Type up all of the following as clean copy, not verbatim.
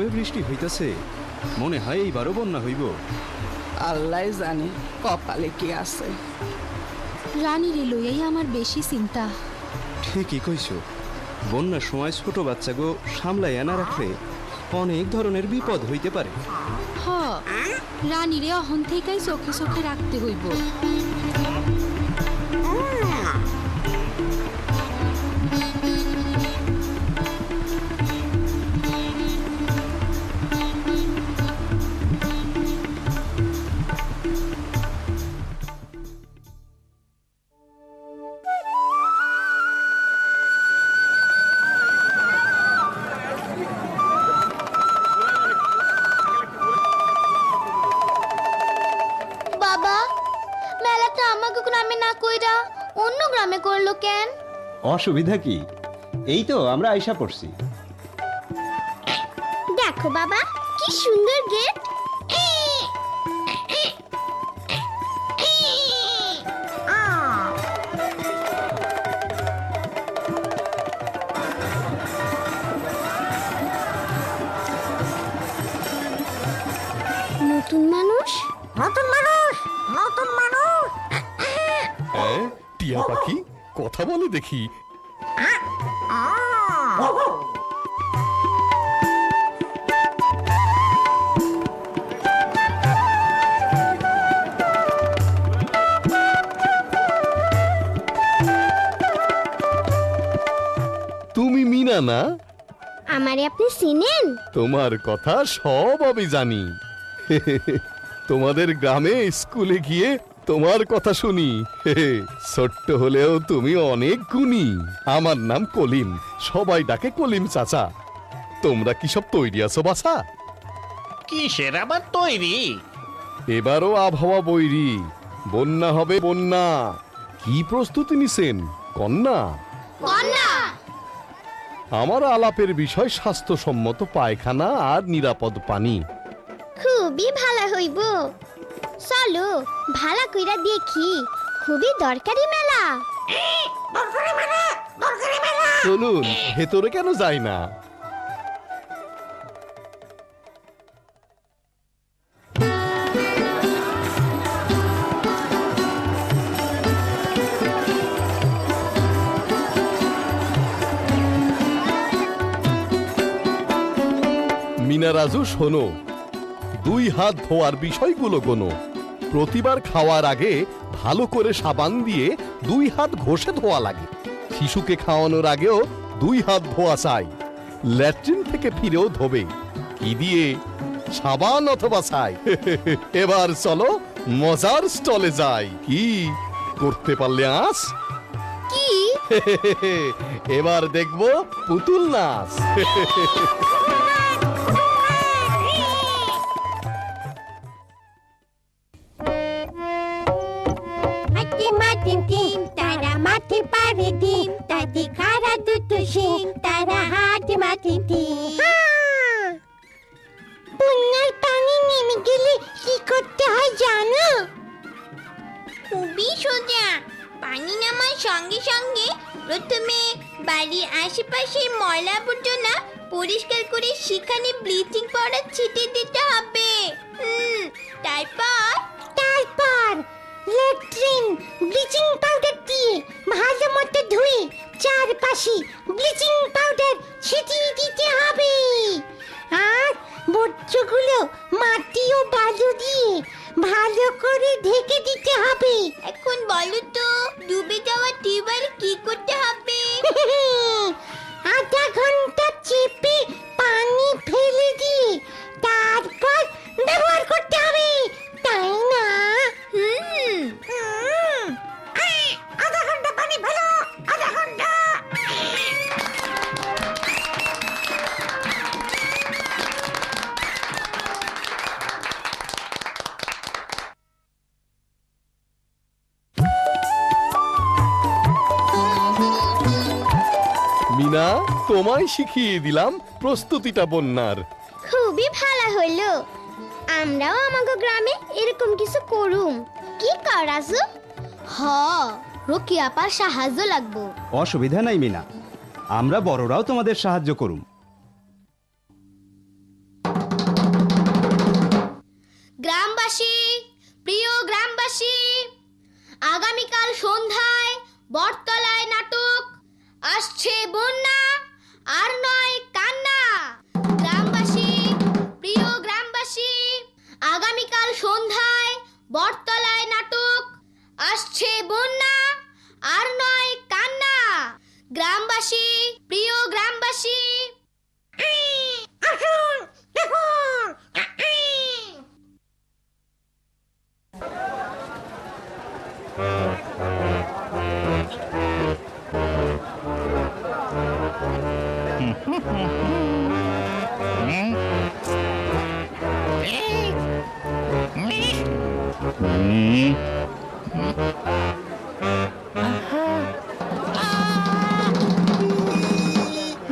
যেভাবে বৃষ্টি হইতাছে মনে হয় এইবারও বন্যা হইব। আল্লাহ জানে কপালে কি আছে। রানীরে লইয়াই আমার বেশি চিন্তা। ঠিকই কইছ, বন্যার সময় ছোট বাচ্চাগো সামলাইয়া না রাখলে অনেক ধরনের বিপদ হইতে পারে। হ, রানীরে অহন থেকেই চোখে চোখে রাখতে হইব। বাবা, মেলাটা আমাকে গ্রামে না কইরা অন্য গ্রামে করলো কেন? অসুবিধা কি? এই তো আমরা আইসা পড়ছি। দেখো বাবা, কি সুন্দর গেট। নতুন মানুষ, নতুন মানুষ, নতুন মানুষ। টিয়া পাখি কথা বলে দেখি। তুমি মিনা না? আমারে আপনি চিনেন? তোমার কথা সব আমি জানি। তোমাদের গ্রামে স্কুলে গিয়ে তোমার কথা শুনি। ছোট্ট হলেও তুমি অনেক গুণী। আমার নাম কলিম, সবাই ডাকে কলিম চাচা। তোমরা কি সব তৈরি আছো বাছা? কিসের আবার তৈরি? এবারও আবহাওয়া বৈরি, বন্যা হবে বন্যা। কি প্রস্তুতি নিছেন কন্যা? কন্যা, আমার আলাপের বিষয় স্বাস্থ্যসম্মত পায়খানা আর নিরাপদ পানি। খুবই ভালো হইব। চলো ভালো কইরা দেখি, খুবই দরকারি মেলা। চলুন, ভেতরে কেন যাই না? মিনা রাজু শোনো, 2 হাত ধোয়ার বিষয়গুলো গোনো। প্রতিবার খাওয়ার আগে ভালো করে সাবান দিয়ে 2 হাত ঘষে ধোয়া লাগে। শিশুকে খাওয়ানোর আগেও 2 হাত ধোয়া চাই। ল্যাট্রিন থেকে ফিরেও ধোবে। কি দিয়ে? সাবান অথবা ছাই। এবার চলো মজার স্টলে যাই। কি করতে পারলে আস? কি? এবার দেখবো পুতুল নাচ। হাতি মাটি ডিম, তারা মাটি পারে ডিম, তাতে খারা দুটো শিং, তারা হাতি মাটি ডিম। বন্যার পানি নেমে গেলে কি করতে হয় জানো? খুবই সোজা। পানি নামার সঙ্গে সঙ্গে প্রথমে বাড়ির আশেপাশের ময়লা আবর্জনা পরিষ্কার করে সেখানে ব্লিচিং পাউডার ছিটিয়ে দিতে হবে। তারপর ল্যাট্রিন ব্লিচিং পাউডার দিয়ে ভালো মতো ধুয়ে চারপাশে ব্লিচিং পাউডার ছিটিয়ে দিতে হবে। আর বর্জ্যগুলো মাটি ও বালু দিয়ে ভালো করে ঢেকে দিতে হবে। এখন বলো তো, ডুবে যাওয়া টিউবওয়েল কি করতে হবে? আধা ঘন্টা চেপে পানি ফেলে দিয়ে তারপর ব্যবহার করতে হবে, তাই না? আধা ঘন্টা পানি ফেলো, আধা ঘন্টা। মিনা, তোমায় শিখিয়ে দিলাম প্রস্তুতিটা বন্যার। খুবই ভালো হইলো। আমরাও আমাগো গ্রামে এরকম কিছু করুম। কি করাছো? হ, রকি আপার সাহায্য লাগবো। অসুবিধা নাই মিনা, আমরা বড়রাও তোমাদের সাহায্য করুম। গ্রামবাসী, আগামীকাল সন্ধ্যায় বটতলায় নাটক আসছে বন্যা আর নয় কান্না। গ্রামবাসী, প্রিয় গ্রামবাসী, আগামীকাল সন্ধ্যায় বটতলায় নাটক আসছে বন্যা আর নয় কান্না। গ্রামবাসী, প্রিয় গ্রামবাসী।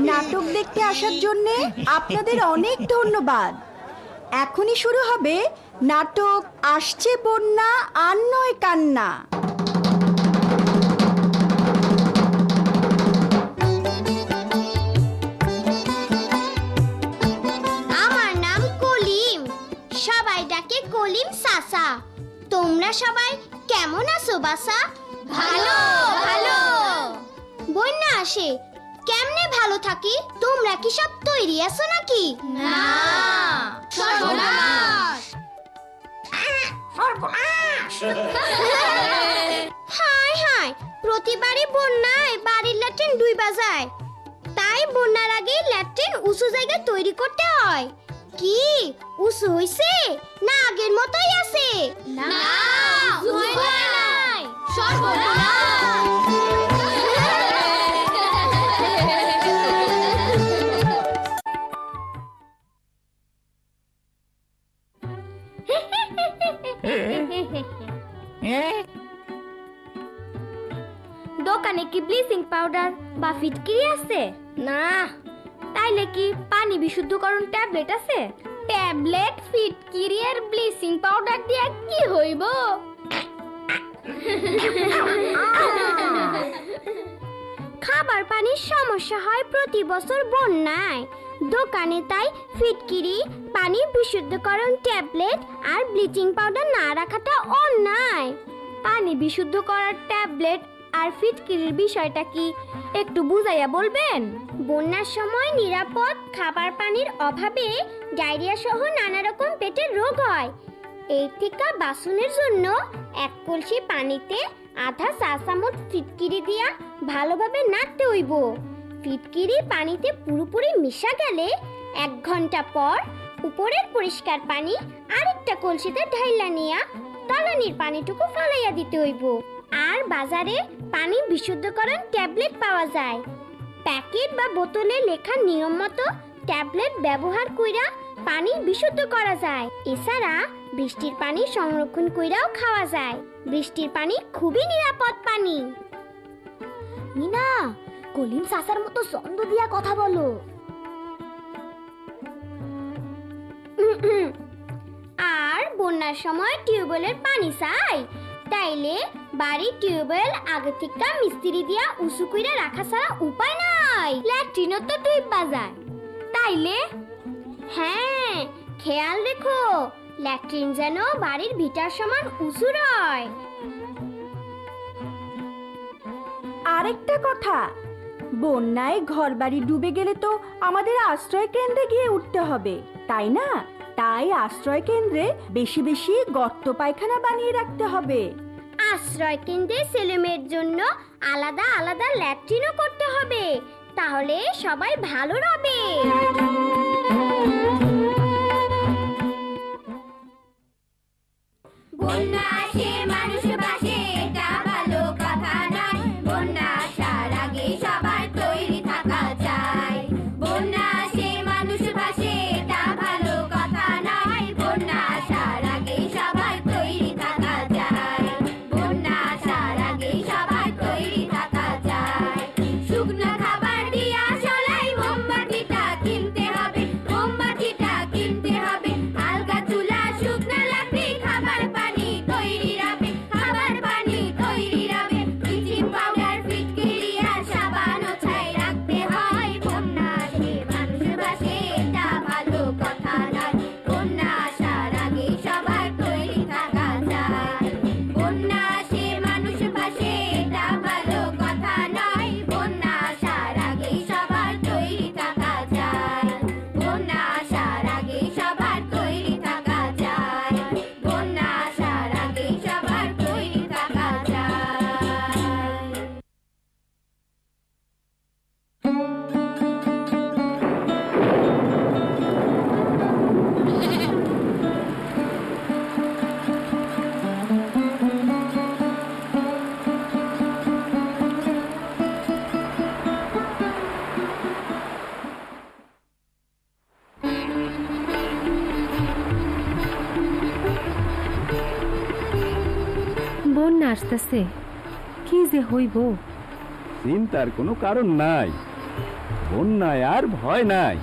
নাটক দেখতে আসার জন্য আপনাদের অনেক ধন্যবাদ। এখনই শুরু হবে নাটক আসছে বন্যা আর নয় কান্না। আমার নাম কলিম, সবাই ডাকে কলিম সাসা। তোমরা সবাই কেমন আছো বাসা? ভালো ভালো। বন্যা আসে, কেমনে ভালো থাকি? তোমরা কি সব তৈরি আছো নাকি? না, সর্বনাশ। হায় হায়, প্রতিবারই বন্যায় বাড়ির ল্যাট্রিন ডুইবা যায়, তাই বন্যার আগে ল্যাট্রিন উঁচু জায়গায় তৈরি করতে হয়। কি উঁচু হইছে না আগের মতোই আছে? না, উঁচু হয় নাই। সর্বনাশ। দোকানে কি ব্লিচিং পাউডার বা ফিটকিরি আছে? না। তাইলে কি পানি বিশুদ্ধকরণ ট্যাবলেট আছে? ট্যাবলেট, ফিটকিরি আর ব্লিচিং পাউডার দিয়ে কি হইব? খাবার পানির সমস্যা হয় প্রতি বছর বন্যায়। দোকানে তাই ফিটকিরি, পানি বিশুদ্ধকরণ ট্যাবলেট আর ব্লিচিং পাউডার না রাখাটা অন্যায়। পানি বিশুদ্ধ করার ট্যাবলেট আর ফিটকিরির বিষয়টা কি একটু বুঝাইয়া বলবেন? বন্যার সময় নিরাপদ খাবার পানির অভাবে ডায়রিয়া সহ নানা রকম পেটের রোগ হয়। এই থেকে বাঁচনের জন্য এক কলসি পানিতে আধা চা চামচ ফিটকিরি দিয়া ভালোভাবে নাড়তে হইব। ফিটকিরি পানিতে পুরোপুরি মিশা গেলে 1 ঘন্টা পর উপরের পরিষ্কার পানি আরেকটা কলসিতে ঢাইলা নিয়া তলানির পানিটুকু ফালাইয়া দিতে হইব। আর বাজারে পানি বিশুদ্ধকরণ ট্যাবলেট পাওয়া যায়। প্যাকেট বা বোতলে লেখা নিয়ম মতো ট্যাবলেট ব্যবহার কইরা পানি বিশুদ্ধ করা যায়। এছাড়া বৃষ্টির পানি সংরক্ষণ কইরাও খাওয়া যায়। বৃষ্টির পানি খুবই নিরাপদ পানি। মিনা, কলিম সাসার মতো ছন্দ দিয়া কথা বলো। আর বন্যার সময় টিউবওয়েলের পানি চাই, তাইলে বাড়ির টিউবওয়েল আগে থেকে মিস্ত্রি দিয়া উঁচু কইরা রাখা ছাড়া উপায় নাই। ল্যাট্রিনও তো ডুইবা যায়, তাইলে হ্যাঁ খেয়াল রেখো ল্যাট্রিন যেন বাড়ির ভিটার সমান উঁচু রয়। আরেকটা কথা, বন্যায় ঘরবাড়ি ডুবে গেলে তো আমাদের আশ্রয় কেন্দ্রে গিয়ে উঠতে হবে, তাই না? তাই আশ্রয় কেন্দ্রে বেশি বেশি গর্ত পায়খানা বানিয়ে রাখতে হবে। আশ্রয় কেন্দ্রে ছেলেমেয়ের জন্য আলাদা আলাদা ল্যাট্রিনও করতে হবে, তাহলে সবাই ভালো রবে। বন্যা আসে মানুষ বাসে, এটা ভালো কথা নয়। বন্যা আসার আগে সবার তৈরি থাকা চাই। বন্যা আসে মানুষ বাসে, এটা ভালো কথা নয়। বন্যা আসার আগে সবার তৈরি থাকা চাই। বন্যা আসার আগে সবার তৈরি থাকা চাই। শুকনো খাবার দিয়া চলাই মোমবাতিটা কিনতে হয়। আসতেছে, কি যে হইব। চিন্তার কোনো কারণ নাই, বন্যায় আর ভয় নাই।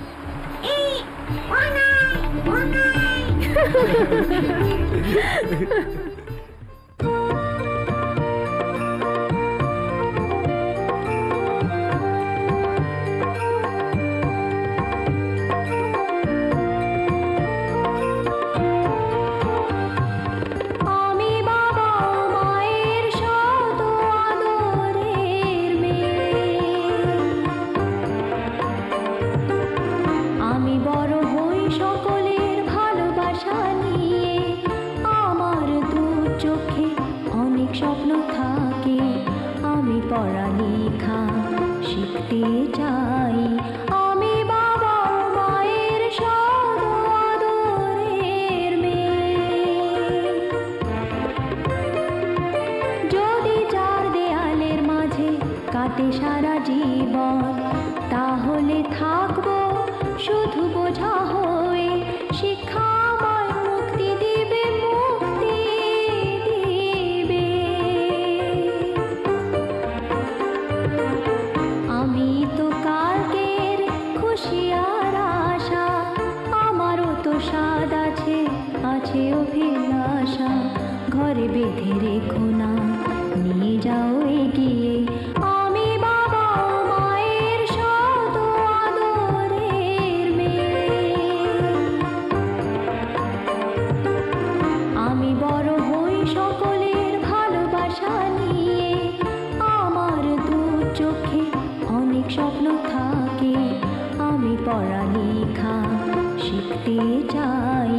আমি বাবা মায়ের শত আদরের মেয়ে, আমি বড় হই সকলের ভালোবাসা নিয়ে। আমার দু চোখে অনেক স্বপ্ন থাকে, আমি পড়ালেখা শিখতে চাই। আমি বাবা মায়ের শত আদরের মেয়ে, যদি চার দেয়ালের মাঝে কাটে সারা জীবন, তাহলে থাকবো শুধু বোঝা হয়ে। শিক্ষা আমায় মুক্তি দিবে, মুক্তি দিবে। আমি তো কালকের খুশি আর আশা, আমারও তো স্বাদ আছে, আছে অভিলাষা। ঘরে বেঁধে রেখো না, নিয়ে যাও এগিয়ে। আমি বাবা মায়ের শত আদরের মেয়ে, আমি বড় হই সকলের ভালোবাসা নিয়ে। আমার দু চোখে অনেক স্বপ্ন থাকে, আমি পড়ালেখা শিখতে চাই।